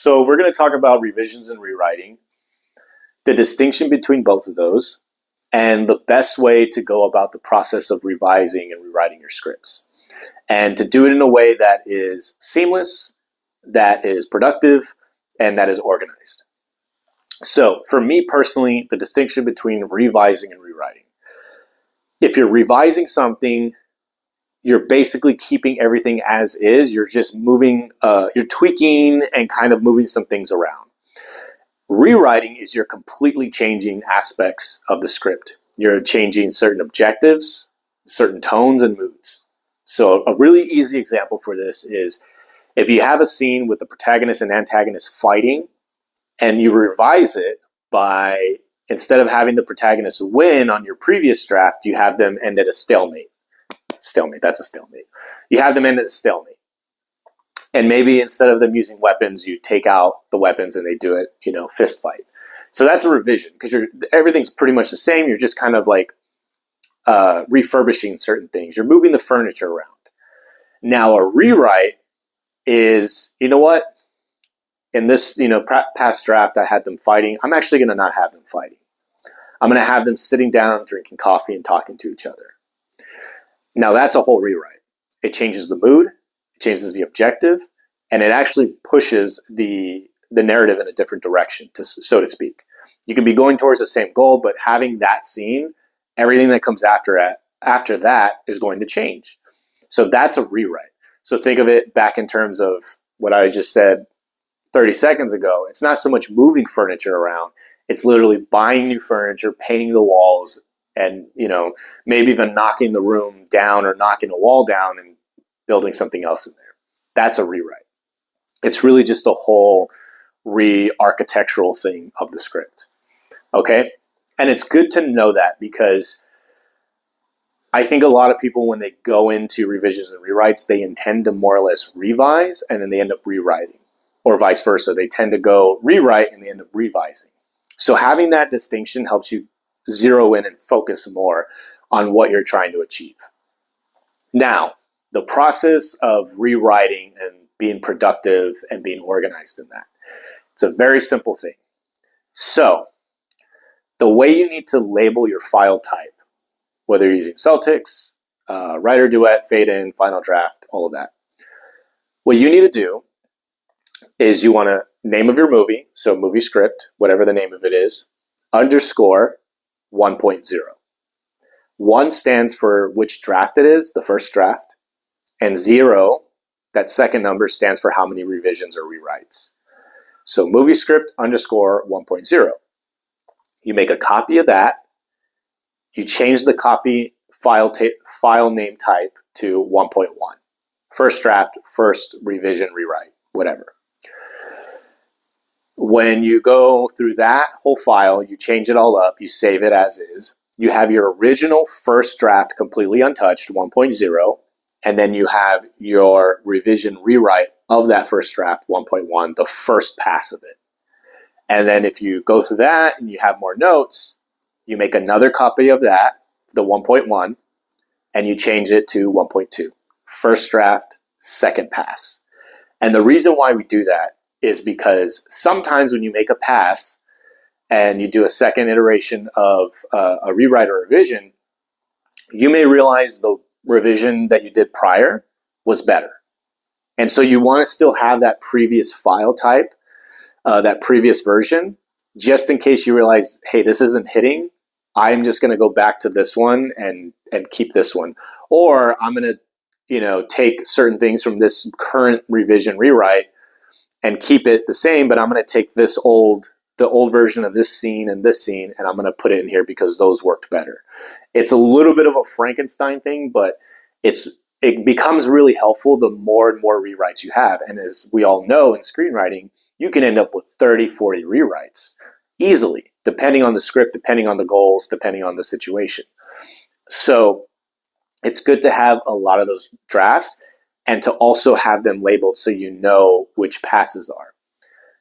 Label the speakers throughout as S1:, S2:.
S1: So we're going to talk about revisions and rewriting, the distinction between both of those, and the best way to go about the process of revising and rewriting your scripts. And to do it in a way that is seamless, that is productive, and that is organized. So for me personally, the distinction between revising and rewriting. If you're revising something, you're basically keeping everything as is. You're just moving, you're tweaking and kind of moving some things around. Rewriting is you're completely changing aspects of the script. You're changing certain objectives, certain tones and moods. So a really easy example for this is if you have a scene with the protagonist and antagonist fighting and you revise it by, instead of having the protagonist win on your previous draft, you have them end at a stalemate. That's a stalemate. You have them end at a stalemate. And maybe instead of them using weapons, you take out the weapons and they do it, fist fight. So that's a revision because everything's pretty much the same. You're just kind of like refurbishing certain things. You're moving the furniture around. Now a rewrite is, in this, past draft, I had them fighting. I'm actually going to not have them fighting. I'm going to have them sitting down, drinking coffee and talking to each other. Now that's a whole rewrite. It changes the mood, it changes the objective, and it actually pushes the narrative in a different direction, so to speak. You can be going towards the same goal, but having that scene, everything that comes after that is going to change. So that's a rewrite. So think of it back in terms of what I just said 30 seconds ago. It's not so much moving furniture around. It's literally buying new furniture, painting the walls, and maybe even knocking the room down or knocking a wall down and building something else in there. That's a rewrite. It's really just a whole re-architectural thing of the script. Okay? And it's good to know that because I think a lot of people, when they go into revisions and rewrites, they intend to more or less revise and then they end up rewriting, or vice versa. They tend to go rewrite and they end up revising. So having that distinction helps you zero in and focus more on what you're trying to achieve. Now, the process of rewriting and being productive and being organized in that. It's a very simple thing. So, the way you need to label your file type, whether you're using Celtics, writer duet, fade in, final draft, all of that. What you need to do is you want to name of your movie, so movie script, whatever the name of it is, underscore 1.0. 1 stands for which draft it is, the first draft, and 0, that second number, stands for how many revisions or rewrites. So movie script underscore 1.0. You make a copy of that. You change the copy file name type to 1.1. First draft, first revision, rewrite, whatever. When you go through that whole file, you change it all up, you save it as is. You have your original first draft completely untouched, 1.0, and then you have your revision rewrite of that first draft, 1.1, the first pass of it. And then if you go through that and you have more notes, you make another copy of that, the 1.1, and you change it to 1.2. First draft, second pass. And the reason why we do that is because sometimes when you make a pass and you do a second iteration of a rewrite or revision, you may realize the revision that you did prior was better. And so you want to still have that previous file type, that previous version, just in case you realize, hey, this isn't hitting. I'm just going to go back to this one and keep this one. Or I'm going to, take certain things from this current revision rewrite and keep it the same, but I'm going to take the old version of this scene, and I'm going to put it in here because those worked better. It's a little bit of a Frankenstein thing, but it becomes really helpful the more and more rewrites you have. And as we all know in screenwriting, you can end up with 30, 40 rewrites easily, depending on the script, depending on the goals, depending on the situation. So it's good to have a lot of those drafts and to also have them labeled so you know which passes are.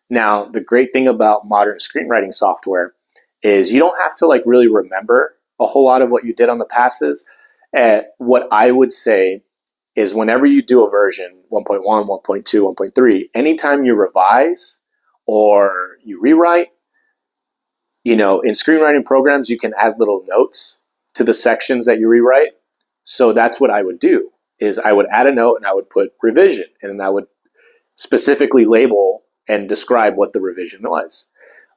S1: Now, the great thing about modern screenwriting software is you don't have to really remember a whole lot of what you did on the passes. What I would say is whenever you do a version, 1.1, 1.2, 1.3, anytime you revise or you rewrite. In screenwriting programs, you can add little notes to the sections that you rewrite. So that's what I would do, is I would add a note and I would put revision, and I would specifically label and describe what the revision was.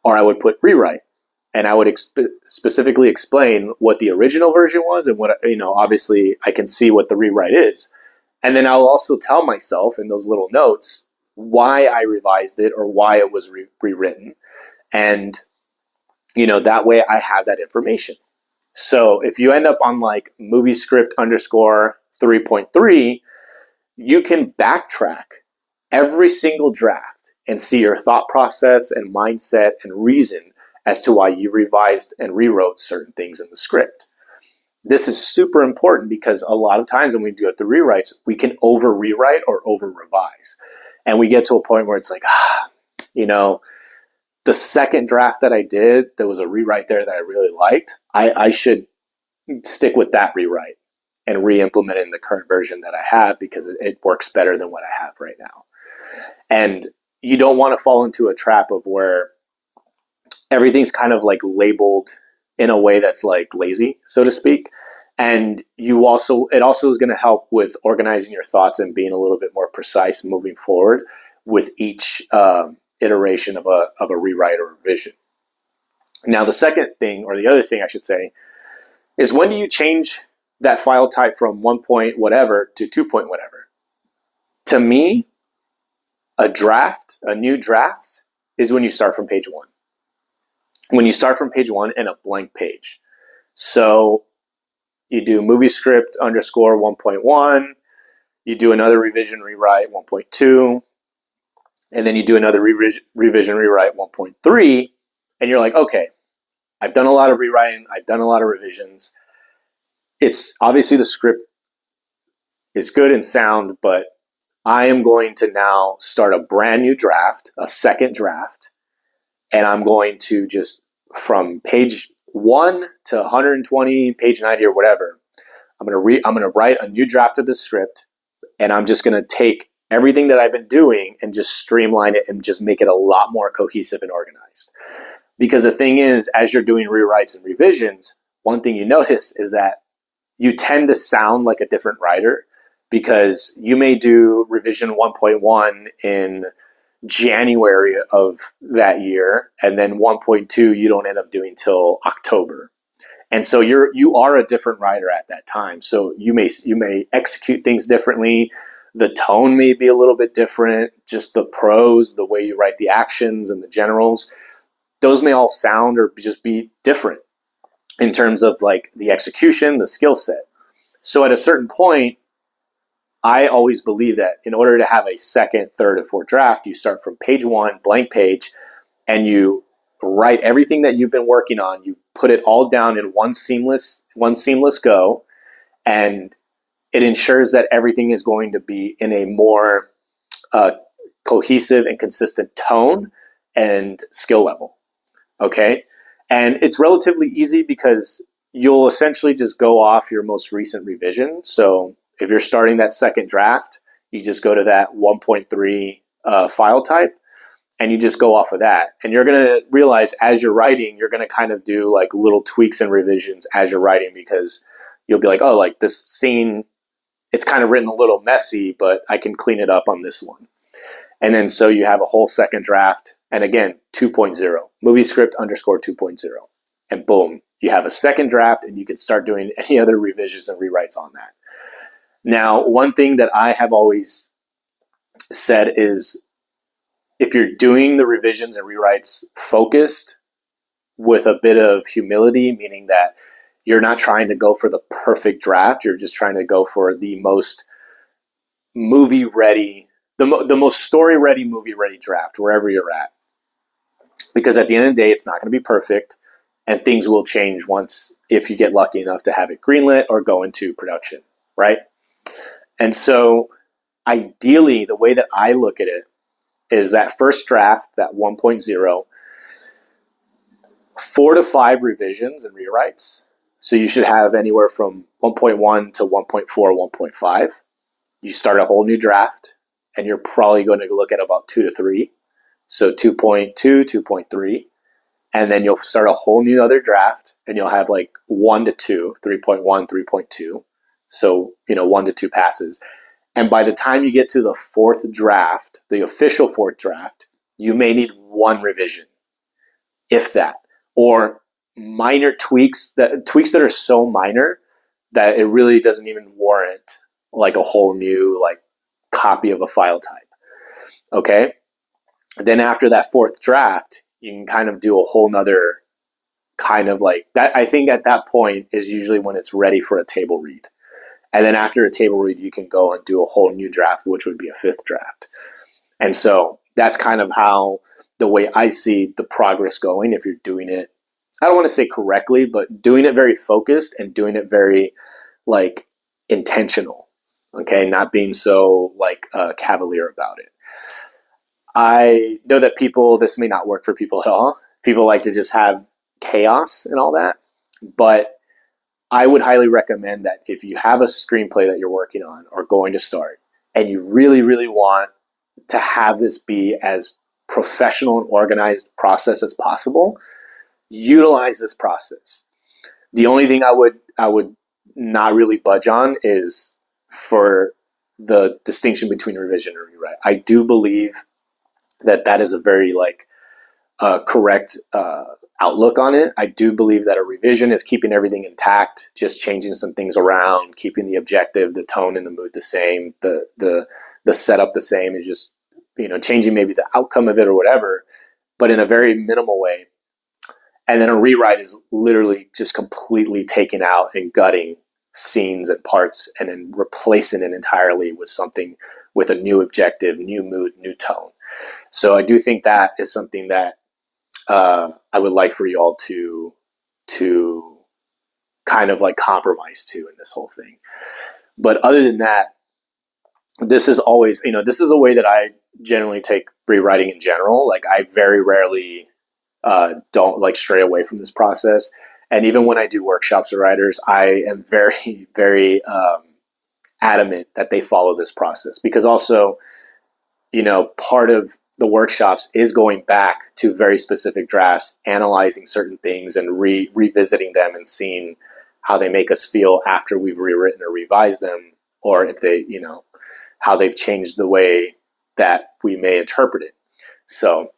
S1: Or I would put rewrite, and I would specifically explain what the original version was, and what, obviously I can see what the rewrite is. And then I'll also tell myself in those little notes why I revised it or why it was rewritten. And, that way I have that information. So if you end up on like movie script underscore 3.3, you can backtrack every single draft and see your thought process and mindset and reason as to why you revised and rewrote certain things in the script. This is super important because a lot of times when we do the rewrites, we can over rewrite or over revise. And we get to a point where it's like, the second draft that I did, there was a rewrite there that I really liked. I should stick with that rewrite and re-implement it in the current version that I have because it works better than what I have right now. And you don't want to fall into a trap of where everything's kind of like labeled in a way that's like lazy, so to speak. And it also is going to help with organizing your thoughts and being a little bit more precise moving forward with each iteration of a rewrite or revision. Now, the second thing, or the other thing I should say, is when do you change that file type from 1 point whatever to 2 point whatever? To me, a new draft, is when you start from page 1. When you start from page 1 and a blank page. So you do movie script underscore 1.1, you do another revision rewrite 1.2, and then you do another revision rewrite 1.3, and you're like, okay, I've done a lot of rewriting, I've done a lot of revisions. It's obviously the script is good and sound, but I am going to now start a brand new draft, a second draft, and I'm going to just from page 1 to 120, page 90 or whatever, I'm going to write a new draft of the script, and I'm just going to take everything that I've been doing and just streamline it and just make it a lot more cohesive and organized. Because the thing is, as you're doing rewrites and revisions, one thing you notice is that you tend to sound like a different writer, because you may do revision 1.1 in January of that year, and then 1.2 you don't end up doing till October. And so you are a different writer at that time. So you may execute things differently. The tone may be a little bit different. Just the prose, the way you write the actions and the generals, those may all sound or just be different in terms of like the execution, the skill set. So at a certain point, I always believe that in order to have a second, third, or fourth draft, you start from page 1, blank page, and you write everything that you've been working on. You put it all down in one seamless go, and it ensures that everything is going to be in a more cohesive and consistent tone and skill level. Okay? And it's relatively easy because you'll essentially just go off your most recent revision. So if you're starting that second draft, you just go to that 1.3 file type, and you just go off of that. And you're going to realize as you're writing, you're going to kind of do like little tweaks and revisions as you're writing, because you'll be like, oh, like this scene, it's kind of written a little messy, but I can clean it up on this one. And then so you have a whole second draft. And again, 2.0, movie script underscore 2.0. And boom, you have a second draft, and you can start doing any other revisions and rewrites on that. Now, one thing that I have always said is, if you're doing the revisions and rewrites focused with a bit of humility, meaning that you're not trying to go for the perfect draft, you're just trying to go for the most movie ready, the most story ready, movie ready draft, wherever you're at. Because at the end of the day, it's not going to be perfect, and things will change if you get lucky enough to have it greenlit or go into production, right? And so ideally, the way that I look at it is that first draft, that 1.0, 4 to 5 revisions and rewrites. So you should have anywhere from 1.1 to 1.4, 1.5. You start a whole new draft, and you're probably going to look at about 2 to 3 So 2.2, 2.3. And then you'll start a whole new other draft, and you'll have like 1 to 2, 3.1, 3.2. So, 1 to 2 passes. And by the time you get to the fourth draft, the official fourth draft, you may need one revision, if that, or minor tweaks that are so minor that it really doesn't even warrant like a whole new like copy of a file type. Okay. Then after that fourth draft, you can kind of do a whole nother kind of like that. I think at that point is usually when it's ready for a table read. And then after a table read, you can go and do a whole new draft, which would be a fifth draft. And so that's kind of how the way I see the progress going. If you're doing it, I don't want to say correctly, but doing it very focused and doing it very like intentional. Okay. Not being so like cavalier about it. I know that this may not work for people at all. People like to just have chaos and all that. But I would highly recommend that if you have a screenplay that you're working on or going to start, and you really, really want to have this be as professional and organized process as possible, utilize this process. The only thing I would not really budge on is for the distinction between revision and rewrite. I do believe that is a very like correct outlook on it. I do believe that a revision is keeping everything intact, just changing some things around, keeping the objective, the tone, and the mood the same, the setup the same, is just changing maybe the outcome of it or whatever, but in a very minimal way. And then a rewrite is literally just completely taking out and gutting scenes and parts and then replacing it entirely with something with a new objective, new mood, new tone. So I do think that is something that I would like for you all to kind of like compromise to in this whole thing. But other than that, this is always, this is a way that I generally take rewriting in general. Like I very rarely don't like stray away from this process. And even when I do workshops with writers, I am very, very adamant that they follow this process, because also, part of the workshops is going back to very specific drafts, analyzing certain things and revisiting them and seeing how they make us feel after we've rewritten or revised them, or if they, how they've changed the way that we may interpret it. So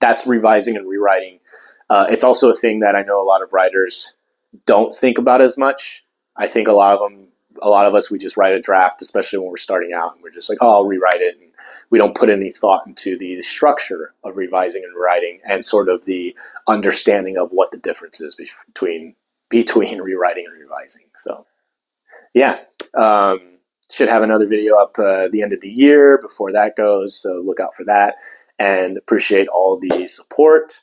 S1: that's revising and rewriting. It's also a thing that I know a lot of writers don't think about as much. I think a lot of us, we just write a draft, especially when we're starting out, and we're just like, oh, I'll rewrite it. And we don't put any thought into the structure of revising and rewriting and sort of the understanding of what the difference is between rewriting and revising. So yeah, should have another video up the end of the year before that goes. So look out for that, and appreciate all the support.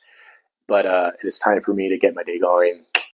S1: But it is time for me to get my day going.